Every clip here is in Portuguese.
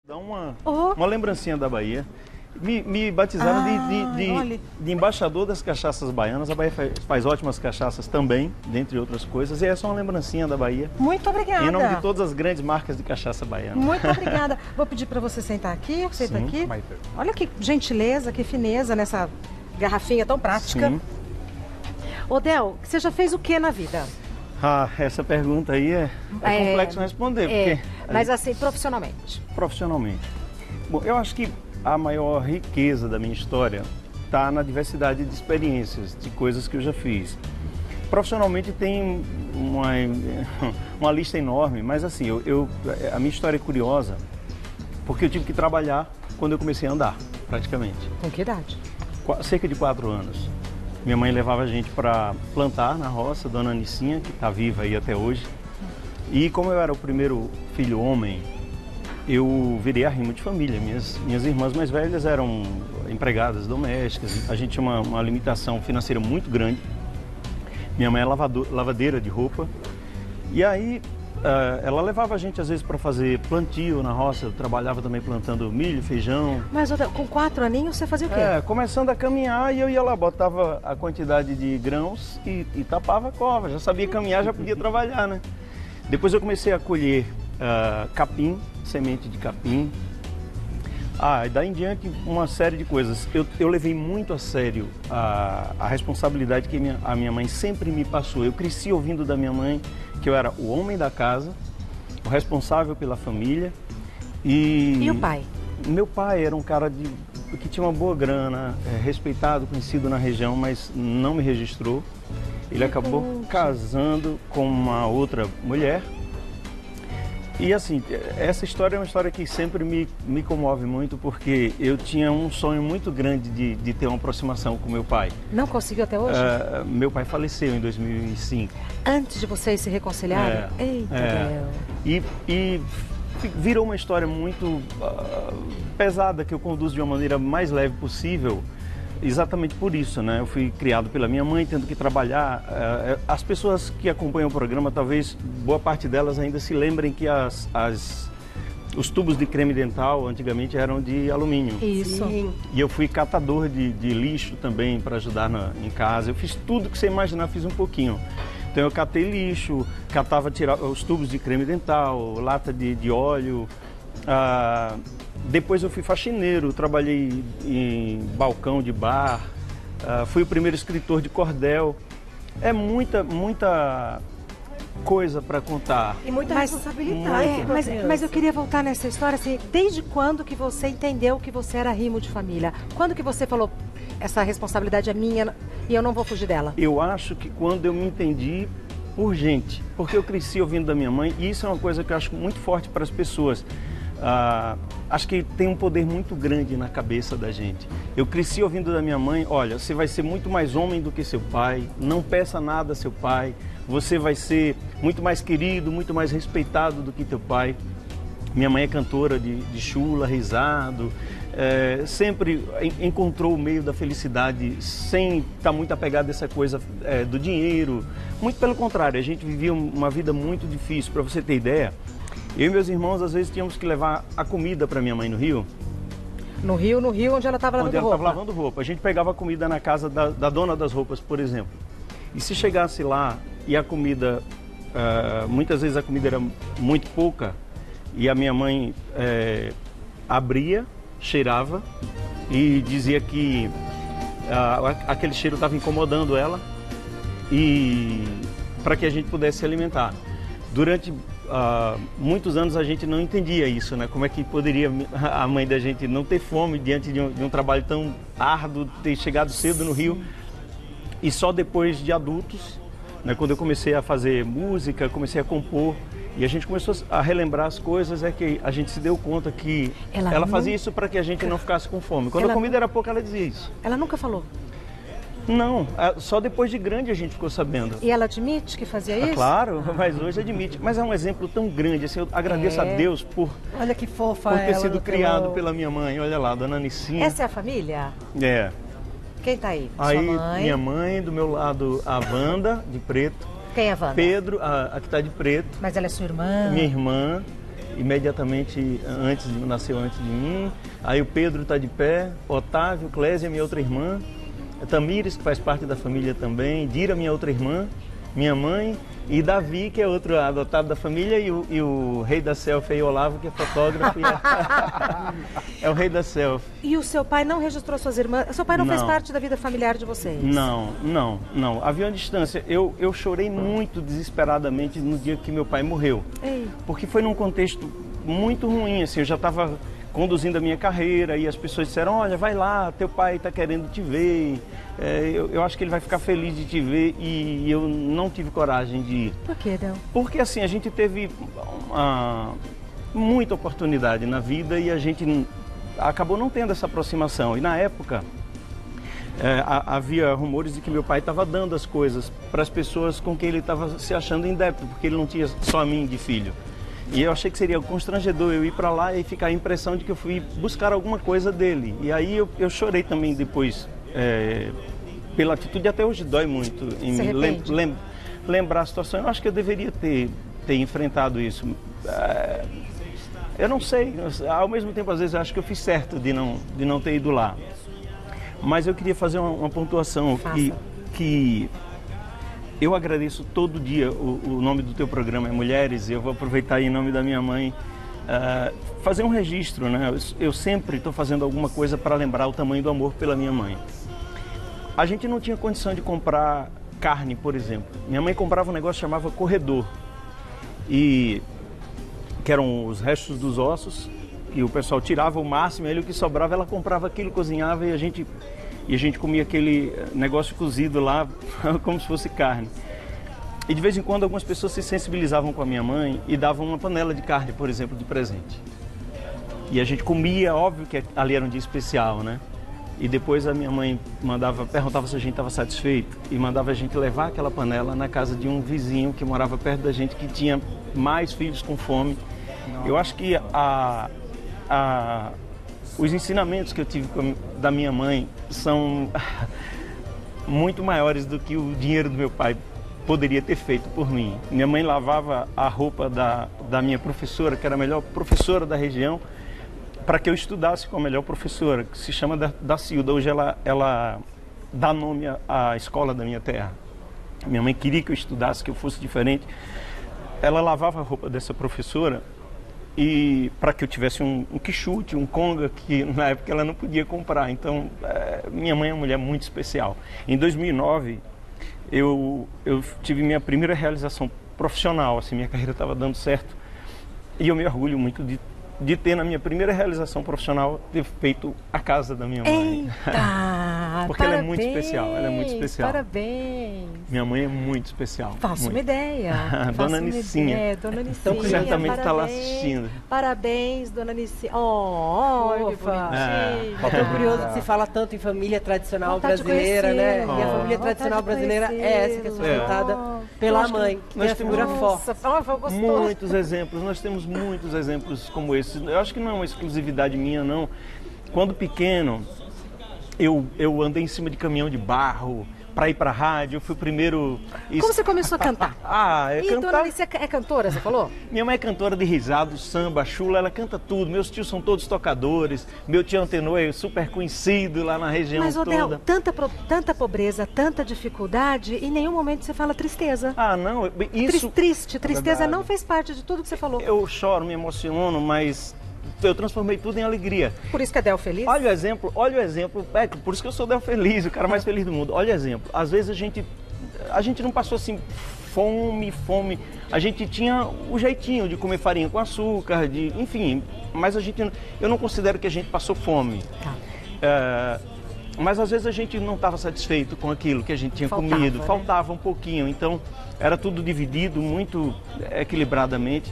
Dá uma lembrancinha da Bahia. Me batizaram de embaixador das cachaças baianas. A Bahia faz ótimas cachaças também, dentre outras coisas. E é só uma lembrancinha da Bahia. Muito obrigada. Em nome de todas as grandes marcas de cachaça baiana. Muito obrigada. Vou pedir para você sentar aqui. Senta aqui. Olha que gentileza, que fineza nessa garrafinha tão prática. Sim. Ô, Del, você já fez o que na vida? Ah, essa pergunta aí é complexo responder. Porque mas assim, profissionalmente. Profissionalmente. Bom, eu acho que a maior riqueza da minha história está na diversidade de experiências, de coisas que eu já fiz. Profissionalmente tem uma lista enorme, mas assim, a minha história é curiosa porque eu tive que trabalhar quando eu comecei a andar, praticamente. Com que idade? Cerca de 4 anos. Minha mãe levava a gente para plantar na roça, Dona Anicinha, que está viva aí até hoje. E como eu era o primeiro filho homem, eu virei arrimo de família. Minhas irmãs mais velhas eram empregadas domésticas, a gente tinha uma limitação financeira muito grande. Minha mãe é lavadeira de roupa. E aí ela levava a gente às vezes para fazer plantio na roça, eu trabalhava também plantando milho, feijão. Mas com 4 aninhos você fazia o quê? Começando a caminhar e eu ia lá, botava a quantidade de grãos e tapava a cova. Já sabia caminhar, já podia trabalhar, né? Depois eu comecei a colher capim, semente de capim. E daí em diante uma série de coisas. Eu levei muito a sério a responsabilidade que a minha mãe sempre me passou. Eu cresci ouvindo da minha mãe que eu era o homem da casa, o responsável pela família. E o pai? Meu pai era um cara que tinha uma boa grana, respeitado, conhecido na região, mas não me registrou. Ele acabou casando com uma outra mulher. E assim, essa história é uma história que sempre me comove muito, porque eu tinha um sonho muito grande de ter uma aproximação com meu pai. Não conseguiu até hoje? Meu pai faleceu em 2005. Antes de vocês se reconciliarem? Eita, Del. E virou uma história muito pesada, que eu conduzo de uma maneira mais leve possível. Exatamente por isso, né? Eu fui criado pela minha mãe, tendo que trabalhar. As pessoas que acompanham o programa, talvez boa parte delas ainda se lembrem que os tubos de creme dental antigamente eram de alumínio. Isso. Sim. E eu fui catador de lixo também para ajudar em casa. Eu fiz tudo que você imaginar, fiz um pouquinho. Então eu catei lixo, tirar os tubos de creme dental, lata de óleo. Depois eu fui faxineiro, trabalhei em balcão de bar, fui o primeiro escritor de cordel. É muita coisa para contar. E muita responsabilidade. Mas eu queria voltar nessa história, assim, desde quando que você entendeu que você era arrimo de família? Quando que você falou, essa responsabilidade é minha e eu não vou fugir dela? Eu acho que quando eu me entendi por gente, porque eu cresci ouvindo da minha mãe, e isso é uma coisa que eu acho muito forte para as pessoas. Acho que tem um poder muito grande na cabeça da gente. Eu cresci ouvindo da minha mãe, olha, você vai ser muito mais homem do que seu pai, não peça nada a seu pai, você vai ser muito mais querido, muito mais respeitado do que teu pai. Minha mãe é cantora de chula, risado, sempre encontrou o meio da felicidade sem estar muito apegado a essa coisa do dinheiro. Muito pelo contrário, a gente vivia uma vida muito difícil. Para você ter ideia, eu e meus irmãos, às vezes, tínhamos que levar a comida para minha mãe no Rio. No Rio, onde ela estava lavando roupa? Onde ela estava lavando roupa. A gente pegava a comida na casa da dona das roupas, por exemplo. E se chegasse lá e a comida, muitas vezes a comida era muito pouca, e a minha mãe abria, cheirava e dizia que aquele cheiro estava incomodando ela, e para que a gente pudesse se alimentar. Durante muitos anos a gente não entendia isso, né? Como é que poderia a mãe da gente não ter fome diante de um trabalho tão árduo, ter chegado cedo no Rio. E só depois de adultos, né, quando eu comecei a fazer música, comecei a compor, e a gente começou a relembrar as coisas, é que a gente se deu conta que ela fazia isso para que a gente não ficasse com fome. Quando a comida era pouca, ela dizia isso. Ela nunca falou? Não, só depois de grande a gente ficou sabendo. E ela admite que fazia isso? Claro, mas hoje admite. Mas é um exemplo tão grande, assim, eu agradeço a Deus por... Olha que fofa por ter sido criado pela minha mãe. Olha lá, Dona Anicinha. Essa é a família? É. Quem tá aí? Aí, sua mãe? Minha mãe, do meu lado, a Wanda, de preto. Quem é a Wanda? Pedro, a que tá de preto. Mas ela é sua irmã? Minha irmã. imediatamente nasceu antes de mim. Aí o Pedro está de pé, Otávio, Clésia, minha outra irmã, Tamires, que faz parte da família também, Dira, minha outra irmã, minha mãe, e Davi, que é outro adotado da família, e o rei da selfie aí, Olavo, que é fotógrafo, é o rei da selfie. E o seu pai não registrou suas irmãs? Seu pai não fez parte da vida familiar de vocês? Não. Havia uma distância. Eu chorei muito desesperadamente no dia que meu pai morreu. Ei. Porque foi num contexto muito ruim, assim, eu já estava conduzindo a minha carreira e as pessoas disseram, olha, vai lá, teu pai está querendo te ver, eu acho que ele vai ficar feliz de te ver, e eu não tive coragem de ir. Por que, Del? Porque assim, a gente teve muita oportunidade na vida e a gente acabou não tendo essa aproximação. E na época, havia rumores de que meu pai estava dando as coisas para as pessoas com quem ele estava se achando em débito, porque ele não tinha só a mim de filho. E eu achei que seria constrangedor eu ir para lá e ficar a impressão de que eu fui buscar alguma coisa dele. E aí eu chorei também depois, pela atitude, até hoje dói muito em me lembrar a situação. Eu acho que eu deveria ter enfrentado isso. Eu não sei, ao mesmo tempo às vezes eu acho que eu fiz certo de não ter ido lá. Mas eu queria fazer uma pontuação que eu agradeço todo dia. O nome do teu programa é Mulheres, e eu vou aproveitar aí em nome da minha mãe, fazer um registro, né? Eu sempre estou fazendo alguma coisa para lembrar o tamanho do amor pela minha mãe. A gente não tinha condição de comprar carne, por exemplo. Minha mãe comprava um negócio que chamava corredor, que eram os restos dos ossos, que o pessoal tirava o máximo, e aí o que sobrava ela comprava aquilo, cozinhava, e a gente comia aquele negócio cozido lá como se fosse carne. E de vez em quando algumas pessoas se sensibilizavam com a minha mãe e davam uma panela de carne, por exemplo, de presente. E a gente comia, óbvio que ali era um dia especial, né? E depois a minha mãe perguntava se a gente estava satisfeito e mandava a gente levar aquela panela na casa de um vizinho que morava perto da gente, que tinha mais filhos com fome. Não. Eu acho que os ensinamentos que eu tive da minha mãe são muito maiores do que o dinheiro do meu pai poderia ter feito por mim. Minha mãe lavava a roupa da minha professora, que era a melhor professora da região, para que eu estudasse com a melhor professora, que se chama Dacilda. Hoje ela dá nome à escola da minha terra. Minha mãe queria que eu estudasse, que eu fosse diferente. Ela lavava a roupa dessa professora e para que eu tivesse um quichute, um conga, que na época ela não podia comprar. Então, minha mãe é uma mulher muito especial. Em 2009, eu tive minha primeira realização profissional, assim, minha carreira estava dando certo, e eu me orgulho muito de ter, na minha primeira realização profissional, ter feito a casa da minha mãe. Eita! Porque ela é muito especial, ela é muito especial. Parabéns! Minha mãe é muito especial. Faço uma idea. Dona Nicinha. Dona Nicinha. Então, certamente está lá assistindo. Parabéns, Dona Nicinha. Estou curioso que se fala tanto em família tradicional brasileira, né? E a família tradicional brasileira é essa que é sustentada pela mãe, que tem a figura forte. Muitos exemplos, nós temos muitos exemplos como esse. Eu acho que não é uma exclusividade minha, não. Quando pequeno, eu andei em cima de caminhão de barro para ir para a rádio. Eu fui o primeiro... Como você começou a cantar? Dona Alice é cantora, você falou? Minha mãe é cantora de risado, samba, chula, ela canta tudo. Meus tios são todos tocadores. Meu tio Antenor é super conhecido lá na região toda. Mas, Odel, tanta pobreza, tanta dificuldade, em nenhum momento você fala tristeza. Não, isso... Tristeza não fez parte de tudo que você falou. Eu choro, me emociono, mas eu transformei tudo em alegria. Por isso que é Del Feliz? Olha o exemplo, por isso que eu sou Del Feliz, o cara mais feliz do mundo. Olha o exemplo, às vezes a gente não passou assim fome, a gente tinha o jeitinho de comer farinha com açúcar, enfim, mas eu não considero que a gente passou fome. Mas às vezes a gente não estava satisfeito com aquilo que a gente tinha comido, faltava um pouquinho, então era tudo dividido muito equilibradamente.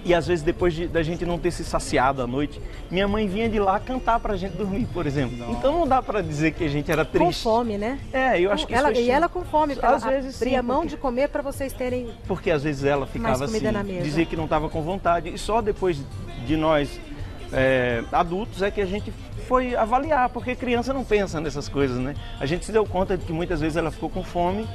E às vezes depois da gente não ter se saciado à noite, minha mãe vinha de lá cantar pra gente dormir, por exemplo. Não. Então não dá pra dizer que a gente era triste. Com fome, né? Eu acho que E ela com fome, às vezes abria mão de comer para vocês terem. Porque às vezes ela ficava assim, dizia que não estava com vontade. E só depois de nós adultos é que a gente foi avaliar, porque criança não pensa nessas coisas, né? A gente se deu conta de que muitas vezes ela ficou com fome.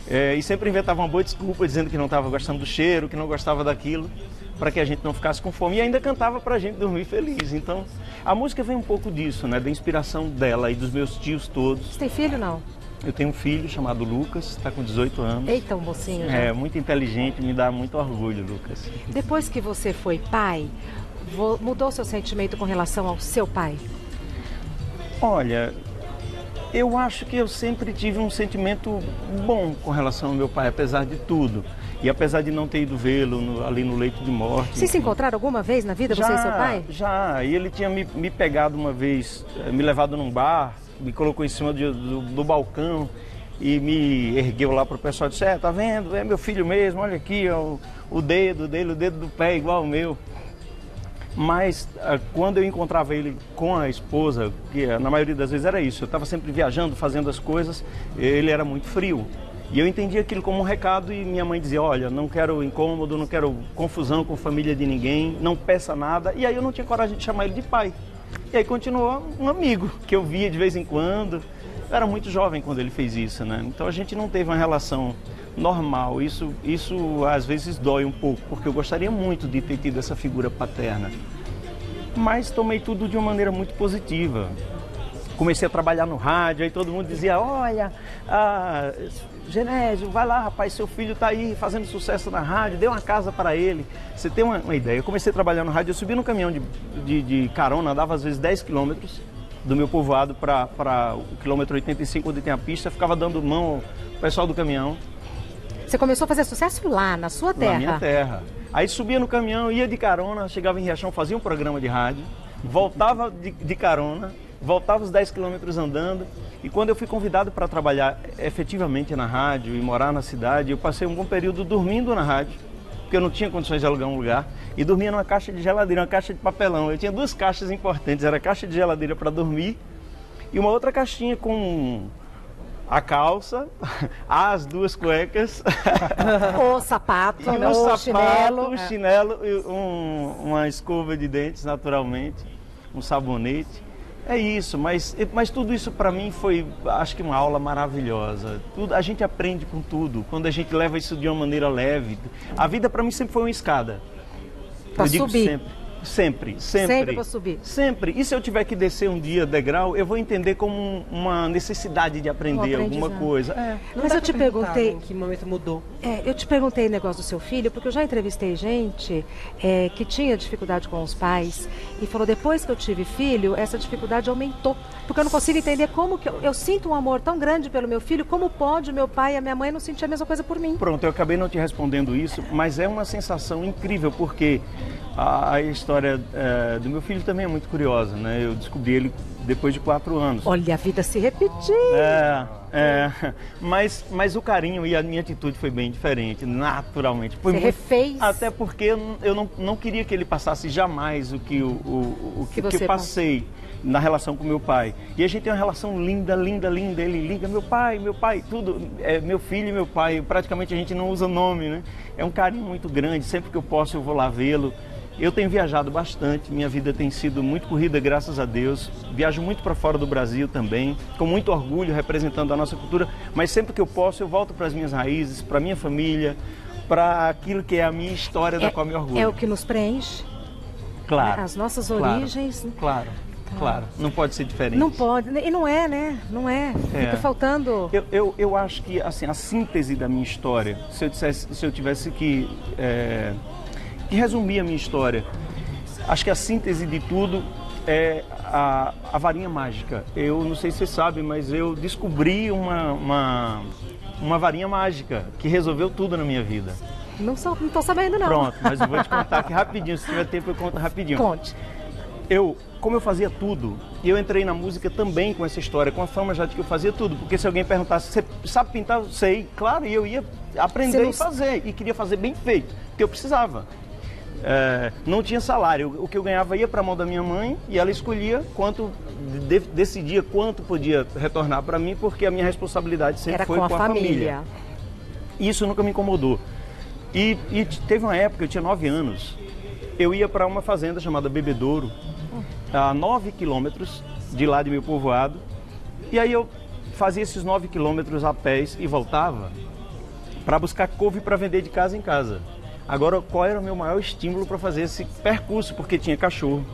E sempre inventava uma boa desculpa, dizendo que não estava gostando do cheiro, que não gostava daquilo, para que a gente não ficasse com fome. E ainda cantava para a gente dormir feliz. Então, a música vem um pouco disso, né? Da inspiração dela e dos meus tios todos. Você tem filho, não? Eu tenho um filho chamado Lucas, está com 18 anos. Eita, um mocinho já. É, muito inteligente, me dá muito orgulho, Lucas. Depois que você foi pai, mudou seu sentimento com relação ao seu pai? Olha, eu acho que eu sempre tive um sentimento bom com relação ao meu pai, apesar de tudo. E apesar de não ter ido vê-lo ali no leito de morte. Vocês se encontraram alguma vez na vida, você e seu pai? Já, e ele tinha me pegado uma vez, me levado num bar, me colocou em cima do balcão e me ergueu lá para o pessoal e disse, tá vendo? É meu filho mesmo, olha aqui, ó, o dedo dele, o dedo do pé igual ao meu. Mas quando eu encontrava ele com a esposa, que na maioria das vezes era isso, eu estava sempre viajando, fazendo as coisas, ele era muito frio. E eu entendia aquilo como um recado e minha mãe dizia, olha, não quero incômodo, não quero confusão com a família de ninguém, não peça nada. E aí eu não tinha coragem de chamar ele de pai. E aí continuou um amigo que eu via de vez em quando. Eu era muito jovem quando ele fez isso, né? Então a gente não teve uma relação normal. Isso às vezes dói um pouco, porque eu gostaria muito de ter tido essa figura paterna. Mas tomei tudo de uma maneira muito positiva. Comecei a trabalhar no rádio, aí todo mundo dizia, olha, Genésio, vai lá, rapaz, seu filho está aí fazendo sucesso na rádio, dê uma casa para ele. Você tem uma ideia? Eu comecei a trabalhar no rádio, eu subi no caminhão de carona, andava às vezes 10 quilômetros do meu povoado para o quilômetro 85, onde tem a pista, ficava dando mão ao pessoal do caminhão. Você começou a fazer sucesso lá, na sua terra? Na minha terra. Aí subia no caminhão, ia de carona, chegava em Riachão, fazia um programa de rádio, voltava de carona, voltava os 10 quilômetros andando. E quando eu fui convidado para trabalhar efetivamente na rádio e morar na cidade, eu passei um bom período dormindo na rádio, porque eu não tinha condições de alugar um lugar, e dormia numa caixa de geladeira, uma caixa de papelão. Eu tinha duas caixas importantes, era a caixa de geladeira para dormir e uma outra caixinha com a calça, as duas cuecas, o sapato, e o chinelo e uma escova de dentes, naturalmente, um sabonete. É isso, mas tudo isso para mim foi, acho que uma aula maravilhosa. A gente aprende com tudo, quando a gente leva isso de uma maneira leve. A vida para mim sempre foi uma escada. Para subir. Sempre. Sempre para subir. Sempre. E se eu tiver que descer um dia degrau, eu vou entender como uma necessidade de aprender alguma coisa. Mas eu te perguntei... Em que momento mudou? Eu te perguntei o negócio do seu filho, porque eu já entrevistei gente que tinha dificuldade com os pais e falou, depois que eu tive filho, essa dificuldade aumentou. Porque eu não consigo entender como que eu sinto um amor tão grande pelo meu filho, como pode o meu pai e a minha mãe não sentir a mesma coisa por mim? Pronto, eu acabei não te respondendo isso, mas é uma sensação incrível, porque a história do meu filho também é muito curiosa, né? Eu descobri ele depois de 4 anos. Olha, a vida se repetiu. Mas o carinho e a minha atitude foi bem diferente, naturalmente. Você refez? Até porque eu não queria que ele passasse jamais o que eu passei na relação com meu pai. E a gente tem uma relação linda. Ele liga meu pai, tudo. É meu filho e meu pai. Praticamente a gente não usa nome, né? É um carinho muito grande. Sempre que eu posso eu vou lá vê-lo. Eu tenho viajado bastante, minha vida tem sido muito corrida, graças a Deus. Viajo muito para fora do Brasil também, com muito orgulho representando a nossa cultura, mas sempre que eu posso eu volto para as minhas raízes, para a minha família, para aquilo que é a minha história da qual me orgulho. É o que nos preenche? Claro. As nossas origens? Claro. Não pode ser diferente. Não pode, e não é, né? Não é. Fica faltando... Eu acho que assim, a síntese da minha história, se eu tivesse que resumir a minha história, acho que a síntese de tudo é a varinha mágica. Eu não sei se você sabe, mas eu descobri uma varinha mágica que resolveu tudo na minha vida. Não estou sabendo, não. Pronto, mas eu vou te contar aqui rapidinho, se tiver tempo eu conto rapidinho. Conte. Como eu fazia tudo, eu entrei na música também com essa história, com a fama já de que eu fazia tudo. Porque se alguém perguntasse, você sabe pintar? Eu sei, claro, e eu ia aprender e fazer, e queria fazer bem feito, porque eu precisava. Não tinha salário, o que eu ganhava ia para a mão da minha mãe e ela escolhia decidia quanto podia retornar para mim, porque a minha responsabilidade sempre foi com a família. Isso nunca me incomodou. E teve uma época, eu tinha 9 anos, eu ia para uma fazenda chamada Bebedouro, a 9 quilômetros de lá de meu povoado, e aí eu fazia esses 9 quilômetros a pés e voltava para buscar couve para vender de casa em casa. Agora, qual era o meu maior estímulo para fazer esse percurso? Porque tinha cachorro,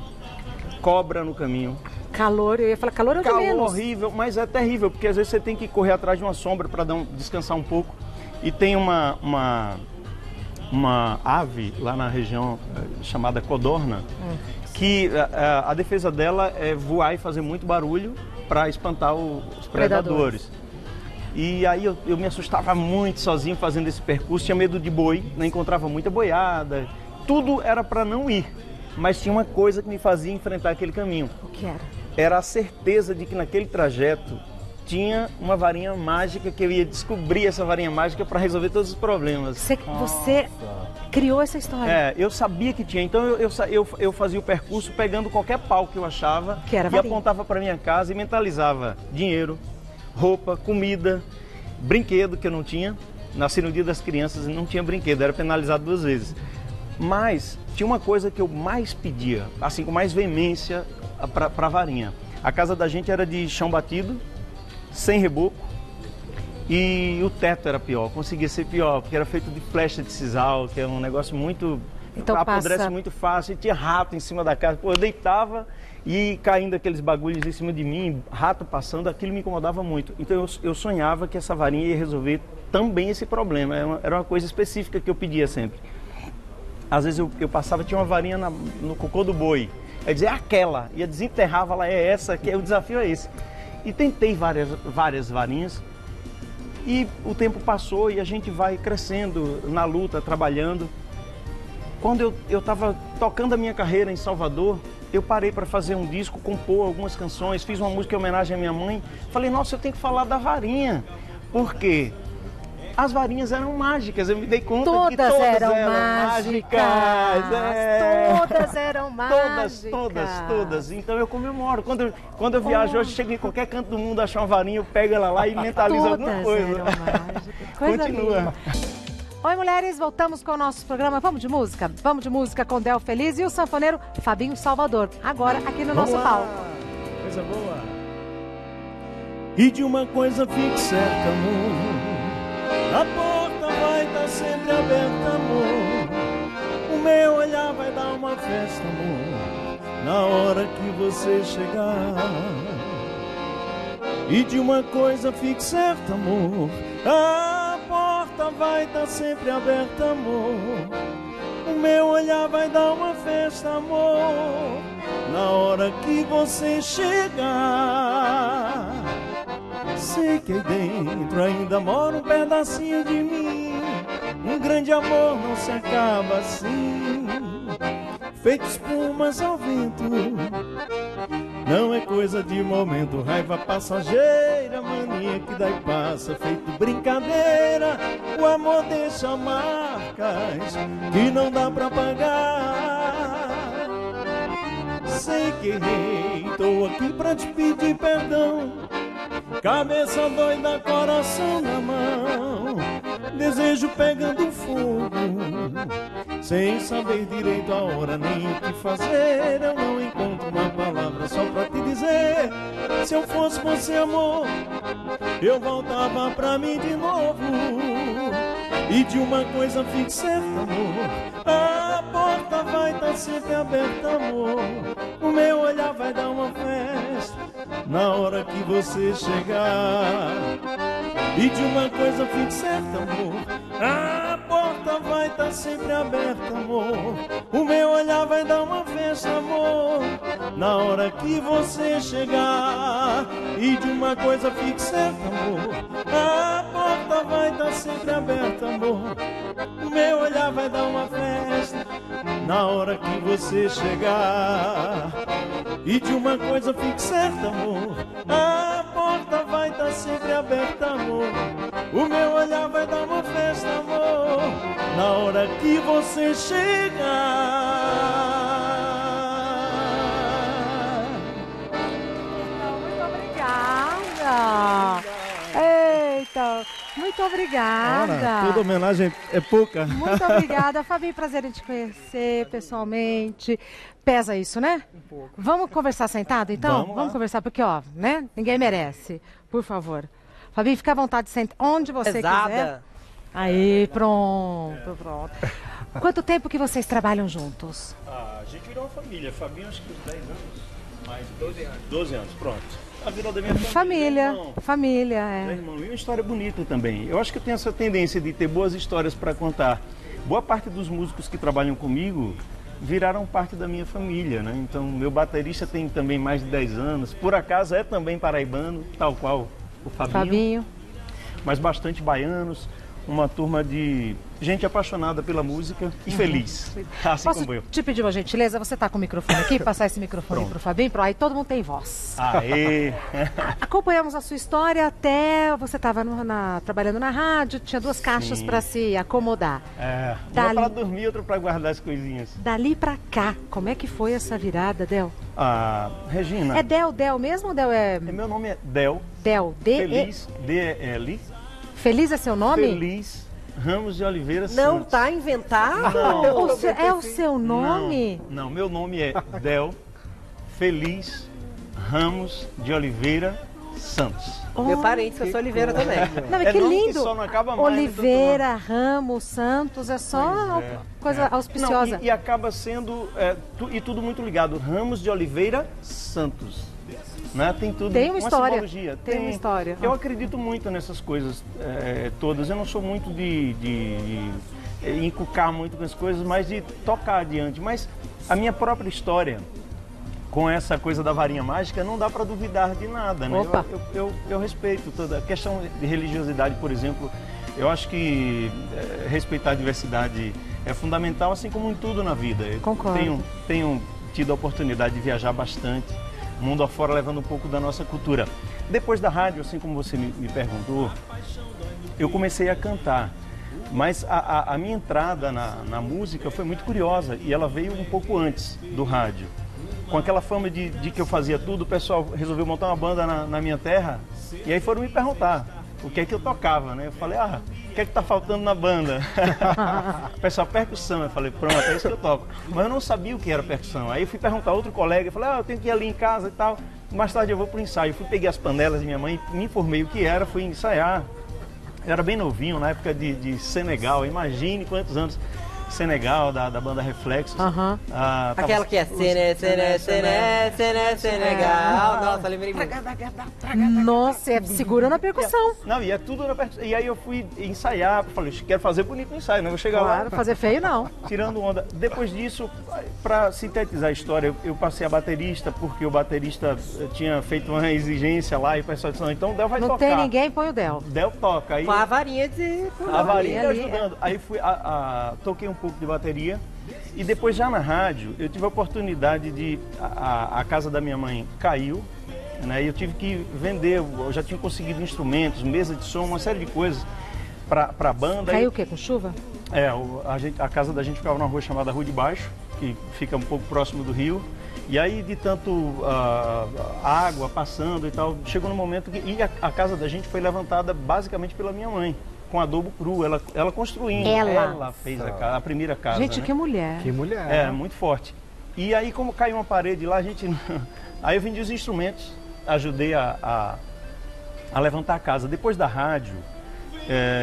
cobra no caminho. Calor, eu ia falar calor é o de menos. Calor horrível, mas é terrível, porque às vezes você tem que correr atrás de uma sombra para descansar um pouco. E tem uma ave lá na região chamada codorna, que a defesa dela é voar e fazer muito barulho para espantar os predadores. E aí eu me assustava muito sozinho fazendo esse percurso, tinha medo de boi, não encontrava muita boiada, tudo era para não ir, mas tinha uma coisa que me fazia enfrentar aquele caminho. O que era? Era a certeza de que naquele trajeto tinha uma varinha mágica, que eu ia descobrir essa varinha mágica para resolver todos os problemas. Você criou essa história? Eu sabia que tinha, então eu fazia o percurso pegando qualquer pau que eu achava e apontava para minha casa e mentalizava dinheiro, roupa, comida, brinquedo que eu não tinha. Nasci no Dia das Crianças e não tinha brinquedo, era penalizado 2 vezes. Mas tinha uma coisa que eu mais pedia, assim, com mais veemência para a varinha. A casa da gente era de chão batido, sem reboco, e o teto era pior, conseguia ser pior, porque era feito de flecha de sisal, que é um negócio muito... Então apodrece muito fácil, e tinha rato em cima da casa. Pô, eu deitava e caindo aqueles bagulhos em cima de mim, rato passando, aquilo me incomodava muito. Então eu sonhava que essa varinha ia resolver também esse problema, era uma coisa específica que eu pedia sempre. Às vezes eu passava, tinha uma varinha no cocô do boi, eu dizia, é aquela, ia desenterrava lá, é essa, que o desafio é esse. E tentei várias varinhas, e o tempo passou e a gente vai crescendo na luta, trabalhando. Quando eu estava tocando a minha carreira em Salvador, eu parei para fazer um disco, compor algumas canções, fiz uma música em homenagem à minha mãe. Falei, nossa, eu tenho que falar da varinha. Por quê? As varinhas eram mágicas, eu me dei conta que todas eram mágicas. Todas eram mágicas. Todas. Então eu comemoro. Quando eu viajo hoje, chego em qualquer canto do mundo, acho uma varinha, eu pego ela lá e mentalizo alguma coisa. Eram mágicas. Coisa Continua. Linda. Oi, mulheres, voltamos com o nosso programa. Vamos de música? Vamos de música com Del Feliz e o sanfoneiro Fabinho Salvador. Agora, aqui no nosso palco. Coisa boa. E de uma coisa fique certa, amor, a porta vai estar sempre aberta, amor. O meu olhar vai dar uma festa, amor, na hora que você chegar. E de uma coisa fique certa, amor, a porta vai estar sempre aberta, amor. O meu olhar vai dar uma festa, amor, na hora que você chegar. Sei que aí dentro ainda mora um pedacinho de mim. Um grande amor não se acaba assim, feito espumas ao vento. Não é coisa de momento, raiva passageira, mania que daí passa, feito brincadeira. O amor deixa marcas que não dá pra pagar. Sei que errei, tô aqui pra te pedir perdão. Cabeça doida, coração na mão, desejo pegando fogo, sem saber direito a hora nem o que fazer. Eu não encontro uma palavra só pra te dizer. Se eu fosse você, amor, eu voltava pra mim de novo. E de uma coisa fique certa, amor, a porta vai estar sempre aberta, amor. O meu olhar vai dar uma festa na hora que você chegar. E de uma coisa fique certa, amor, a porta vai estar sempre aberta, amor. O meu olhar vai dar uma festa, amor, na hora que você chegar. E de uma coisa fique certa, amor, a porta vai estar sempre aberta, amor. O meu olhar vai dar uma festa na hora que você chegar. E de uma coisa fique certa, amor, a porta vai estar sempre aberta, amor. O meu olhar vai dar uma festa, amor, na hora que você chegar. Muito obrigada. Eita, muito obrigada. Ora, toda homenagem é pouca. Muito obrigada, Fabinho, prazer em te conhecer pessoalmente. Pesa isso, né? Um pouco. Vamos conversar sentado, então? Vamos lá. Conversar, porque, ó, né? Ninguém merece. Por favor. Fabinho, fica à vontade de sentar onde você quiser. Aí, pronto. Quanto tempo que vocês trabalham juntos? A gente virou uma família. Fabinho, acho que uns 10 anos. Mais 12 anos. 12 anos, pronto. A vida da minha família. Família, é. Irmão, e uma história bonita também. Eu acho que eu tenho essa tendência de ter boas histórias para contar. Boa parte dos músicos que trabalham comigo viraram parte da minha família, né? Então, meu baterista tem também mais de 10 anos. Por acaso é também paraibano, tal qual o Fabinho. Mas bastante baianos. Uma turma de gente apaixonada pela música e feliz, assim como eu. Posso te pedir uma gentileza? Você está com o microfone aqui? Passar esse microfone para o Fabinho? Aí todo mundo tem voz. Aê! Acompanhamos a sua história até você estava trabalhando na rádio, tinha 2 caixas para se acomodar. Uma para dormir, outra para guardar as coisinhas. Dali para cá, como é que foi essa virada, Del? Regina. É Del mesmo ou Del é... Meu nome é Del. Del, Feliz, D-E-L. Feliz é seu nome? Feliz Ramos de Oliveira Santos. Não tá inventado? É o seu nome? Não, meu nome é Del Feliz Ramos de Oliveira Santos. Meu parente, eu sou Oliveira também. Não, que lindo. Que só não acaba mais, Oliveira, Ramos, Santos, é só coisa auspiciosa. Não, e acaba sendo tudo muito ligado. Ramos de Oliveira Santos. Né? Tem tudo, tem uma história. Simbologia. Tem uma história. Eu acredito muito nessas coisas todas. Eu não sou muito de encucar muito com as coisas, mas de tocar adiante. Mas a minha própria história, com essa coisa da varinha mágica, não dá para duvidar de nada. Né? Eu respeito toda a questão de religiosidade, por exemplo. Eu acho que respeitar a diversidade é fundamental, assim como em tudo na vida. Concordo. Tenho tido a oportunidade de viajar bastante, mundo afora, levando um pouco da nossa cultura. Depois da rádio, assim como você me perguntou, eu comecei a cantar. Mas a minha entrada na música foi muito curiosa e ela veio um pouco antes do rádio. Com aquela fama de que eu fazia tudo, o pessoal resolveu montar uma banda na minha terra e aí foram me perguntar o que é que eu tocava, né? Eu falei, o que é que tá faltando na banda? O pessoal, percussão. Eu falei, pronto, é isso que eu toco. Mas eu não sabia o que era percussão. Aí eu fui perguntar a outro colega, eu falei, eu tenho que ir ali em casa e tal. Mais tarde eu vou pro ensaio. Eu fui, peguei as panelas de minha mãe, me informei o que era, fui ensaiar. Eu era bem novinho, na época de Senegal, imagine quantos anos. Senegal, da banda Reflexos. Aquela que é Senegal. Nossa, lembrei muito. Nossa, é segura na percussão. Não, e é tudo na percussão. E aí eu fui ensaiar, falei, quero fazer bonito no ensaio, não vou chegar lá. Fazer feio não. Tirando onda. Depois disso, para sintetizar a história, eu passei a baterista, porque o baterista tinha feito uma exigência lá e o pessoal disse, então o Del vai tocar. Não tem ninguém, põe o Del. Del toca. Aí, com a varinha de... A varinha ajudando. Aí fui, toquei um pouco de bateria e depois já na rádio eu tive a oportunidade de a casa da minha mãe caiu, né? E eu tive que vender, eu já tinha conseguido instrumentos, mesa de som, uma série de coisas para a banda. Caiu o quê? Com chuva? A casa da gente ficava numa rua chamada Rua de Baixo, que fica um pouco próximo do rio. E aí, de tanto água passando e tal, chegou no momento que a casa da gente foi levantada basicamente pela minha mãe, com adobo cru, ela construindo. Ela fez a primeira casa. Gente, né? Que mulher. Que mulher. É, muito forte. E aí, como caiu uma parede lá, aí eu vendi os instrumentos, ajudei a levantar a casa. Depois da rádio,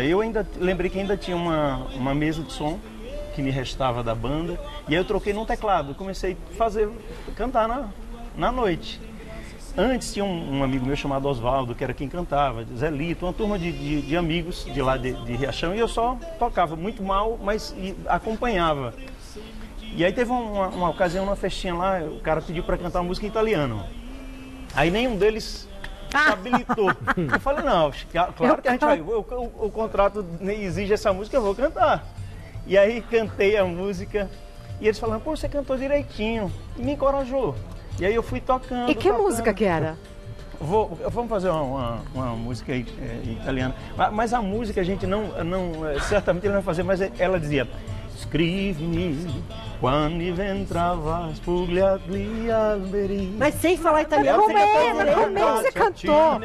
eu ainda lembrei que ainda tinha uma mesa de som que me restava da banda. E aí eu troquei num teclado, comecei a cantar na noite. Antes tinha um amigo meu chamado Oswaldo, que era quem cantava, Zé Lito, uma turma de amigos de lá de Riachão, e eu só tocava muito mal, mas acompanhava. E aí teve uma ocasião, uma festinha lá, o cara pediu para cantar uma música em italiano. Aí nenhum deles habilitou. Eu falei, não, claro que a gente vai, o contrato exige essa música, eu vou cantar. E aí cantei a música, e eles falaram, pô, você cantou direitinho, e me encorajou. E aí eu fui tocando. E que música que era? Vamos fazer uma música italiana. Mas a música a gente certamente ele não vai fazer, mas ela dizia, scrivi quando ventrava spugliati alberi. Mas sem falar italiano. Como é que você cantou?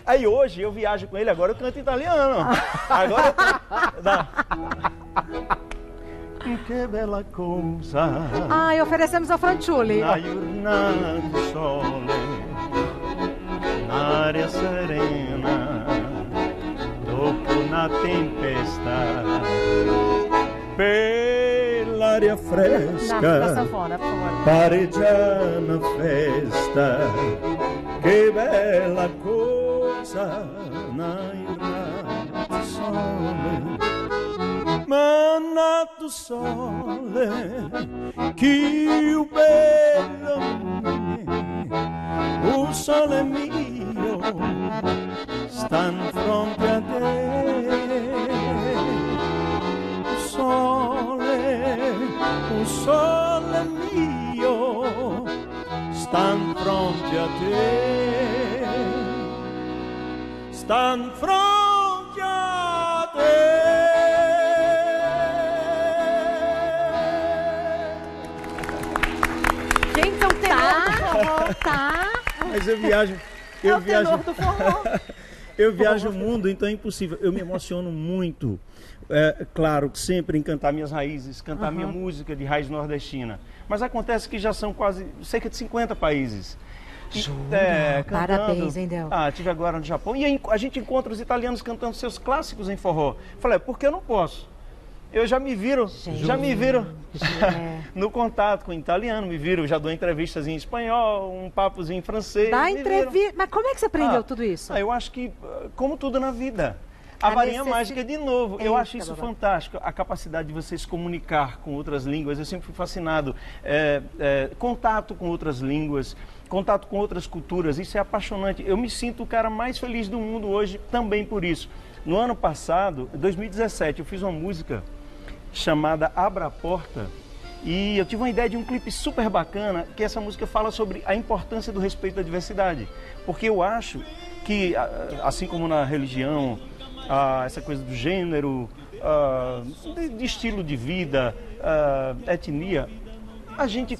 Aí hoje eu viajo com ele, agora eu canto italiano. Agora que bella cosa. E oferecemos ao Franciulli. Na giornata di sole, n'aria serena, dopo una tempesta. festa, pell'aria fresca, na sanfona, por favor. pareggiare na festa, che bella cosa, nato sole, ma nato sole, che bello o sole mio, sta in fronte a te, o sole mio, sta in fronte a te, sta in fronte a te. Gente, é o tenor do forró, tá? Mas eu viajo. É o tenor do forró. Eu viajo o mundo, então é impossível. Eu me emociono muito. É, claro, sempre em cantar minhas raízes, cantar minha música de raiz nordestina. Mas acontece que já são quase cerca de 50 países. Jura? Parabéns, hein, Del? Tive agora no Japão. E a gente encontra os italianos cantando seus clássicos em forró. Falei, por que eu não posso? Eu já me viro no contato com o italiano, me viro, já dou entrevistas em espanhol, um papozinho em francês. Dá entrevista. Mas como é que você aprendeu tudo isso? Eu acho que, como tudo na vida, a varinha mágica de novo. Eu acho isso fantástico, a capacidade de você se comunicar com outras línguas. Eu sempre fui fascinado. Contato com outras línguas, contato com outras culturas, isso é apaixonante. Eu me sinto o cara mais feliz do mundo hoje também por isso. No ano passado, em 2017, eu fiz uma música chamada Abra a Porta, e eu tive uma ideia de um clipe super bacana, que essa música fala sobre a importância do respeito à diversidade, porque eu acho que, assim como na religião, essa coisa do gênero, de estilo de vida, etnia,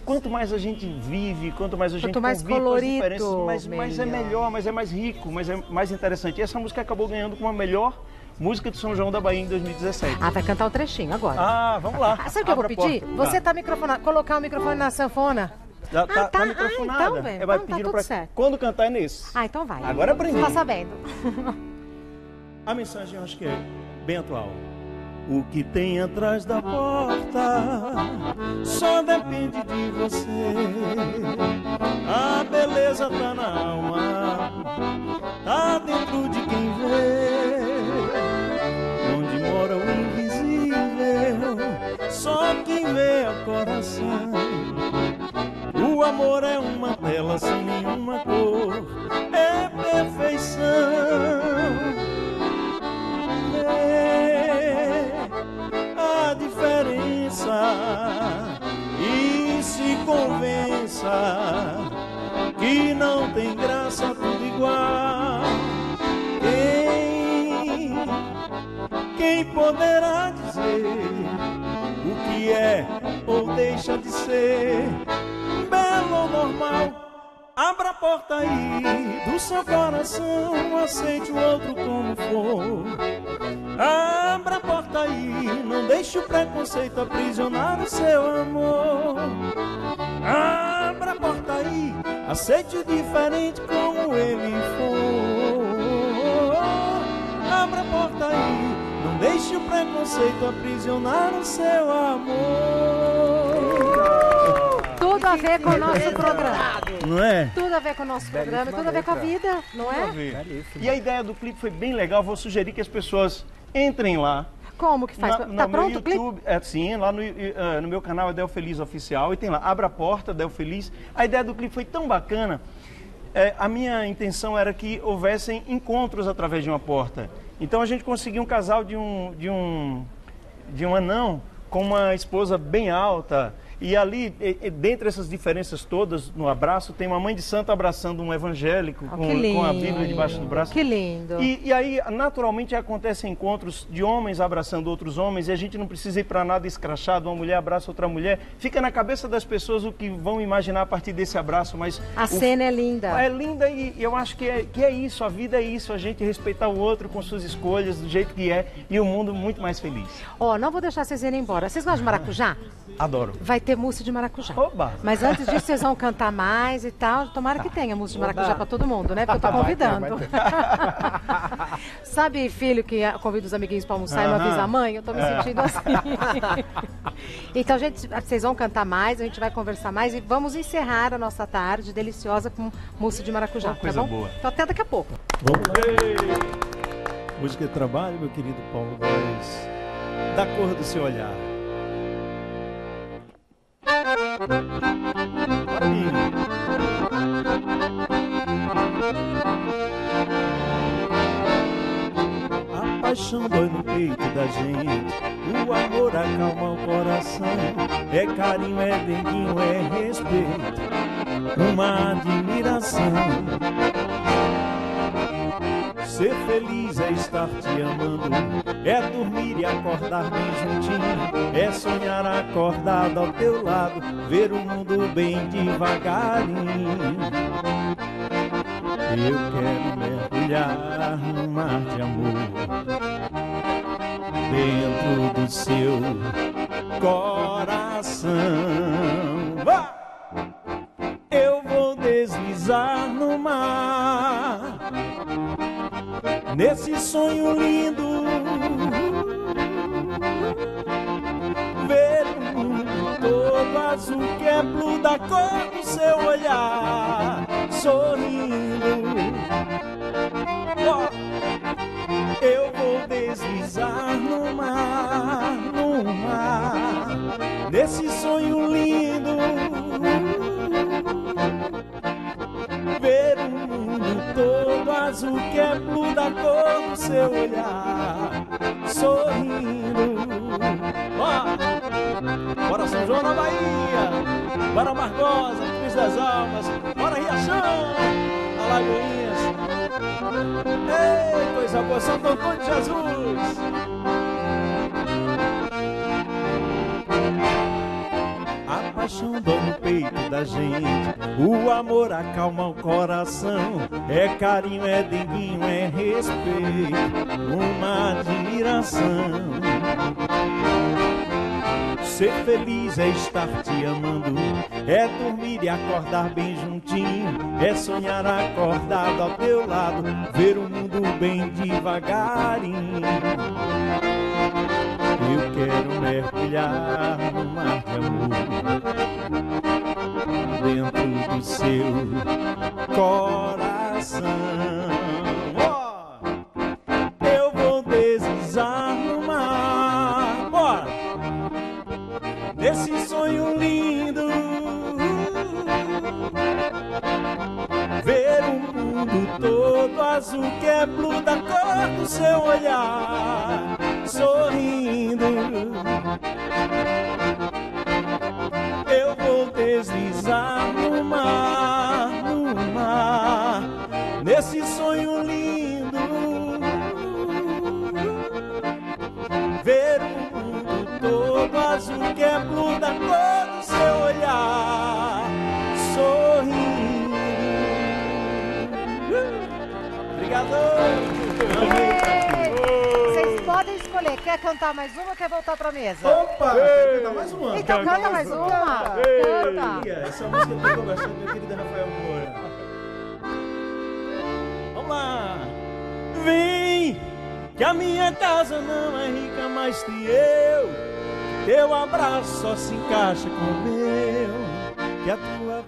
quanto mais a gente vive, quanto mais a gente convive com as diferenças, mais é melhor, mais é mais rico, mais é mais interessante. E essa música acabou ganhando como a melhor música de São João da Bahia em 2017. Vai cantar um trechinho agora. Vamos lá. Sabe o que eu vou pedir? Você tá microfonado, colocar o microfone na sanfona. Tá microfonada. Então, vai tá pedindo tudo certo. Quando cantar é nesse. Então vai. Agora aprendi. Tá sabendo. A mensagem eu acho que é bem atual. O que tem atrás da porta só depende de você. A beleza tá na alma, tá dentro de quem vê. Onde mora o invisível, só quem vê é o coração. O amor é uma tela sem nenhuma cor, é perfeição. A diferença e se convença que não tem graça tudo igual. Quem poderá dizer o que é ou deixa de ser belo ou normal? Abra a porta aí do seu coração, aceite o outro como for. Abra a porta aí, não deixe o preconceito aprisionar o seu amor. Abra a porta aí, aceite o diferente como ele for. Abra a porta aí, não deixe o preconceito aprisionar o seu amor. Tudo a ver com o nosso programa. Não é? Tudo a ver com o nosso programa, tudo a ver com a vida, não é? E a ideia do clipe foi bem legal, vou sugerir que as pessoas entrem lá. Como que faz? Tá pronto o YouTube, clipe? Sim, lá no meu canal é Del Feliz Oficial e tem lá, Abra a Porta, Del Feliz. A ideia do clipe foi tão bacana, a minha intenção era que houvessem encontros através de uma porta. Então a gente conseguiu um casal de um anão com uma esposa bem alta. E ali, dentre essas diferenças todas, no abraço, tem uma mãe de santo abraçando um evangélico com a Bíblia debaixo do braço. Que lindo! E aí, naturalmente, acontecem encontros de homens abraçando outros homens, e a gente não precisa ir para nada escrachado, uma mulher abraça outra mulher. Fica na cabeça das pessoas o que vão imaginar a partir desse abraço, mas... A cena é linda. É linda e eu acho que é isso, a vida é isso, a gente respeitar o outro com suas escolhas, do jeito que é, e o mundo muito mais feliz. Não vou deixar vocês irem embora. Vocês gostam de maracujá? Adoro. Vai ter ter mousse de maracujá. Oba. Mas antes disso, vocês vão cantar mais e tal. Tomara que tenha mousse de maracujá para todo mundo, né? Porque eu tô convidando. Sabe, filho, que convida os amiguinhos para almoçar e não avisa a mãe? Eu tô me sentindo assim. Então, gente, vocês vão cantar mais, a gente vai conversar mais e vamos encerrar a nossa tarde deliciosa com mousse de maracujá, coisa tá bom? boa. Então, até daqui a pouco. Vamos ver. Música de trabalho, meu querido Paulo Góes, da cor do seu olhar. Bora, a paixão dói no peito da gente, o amor acalma o coração. É carinho, é denguinho, é respeito, uma admiração. Ser feliz é estar te amando, é dormir e acordar bem juntinho, é sonhar acordado ao teu lado, ver o mundo bem devagarinho. Eu quero mergulhar no mar de amor, dentro do seu coração. Eu vou deslizar no mar, nesse sonho lindo, ver o mundo todo azul que é blue da cor do seu olhar, sorrindo. Eu vou deslizar no mar, nesse sonho lindo, ver o mundo todo azul que é blue da cor do seu olhar, sorrindo. Bora São João na Bahia, bora Margosa, Cruz das Almas, bora Riachão, Alagoinhas. Ei, coisa boa, Santo Antônio de Jesus. A paixão dói no peito da gente, o amor acalma o coração. É carinho, é denguinho, é respeito, uma admiração. Ser feliz é estar te amando, é dormir e acordar bem juntinho, é sonhar acordado ao teu lado, ver o mundo bem devagarinho. Eu quero mergulhar no mar de amor, dentro do seu coração. Eu vou deslizar no mar, bora, nesse sonho lindo, ver o mundo todo azul que é blue da cor do seu olhar, sorrindo. Eu vou deslizar no mar, nesse sonho lindo, ver o mundo todo azul que é blue da cor do seu olhar, sorrindo. Obrigado. Vocês podem escolher, quer cantar mais uma ou quer voltar pra mesa? Opa, quero cantar mais uma. Então canta mais uma. Canta. Essa música eu tô gostando, meu querido Rafael Moura. Vamos lá. Vem, que a minha casa não é rica, mas que eu, teu abraço só se encaixa com o meu, que a tua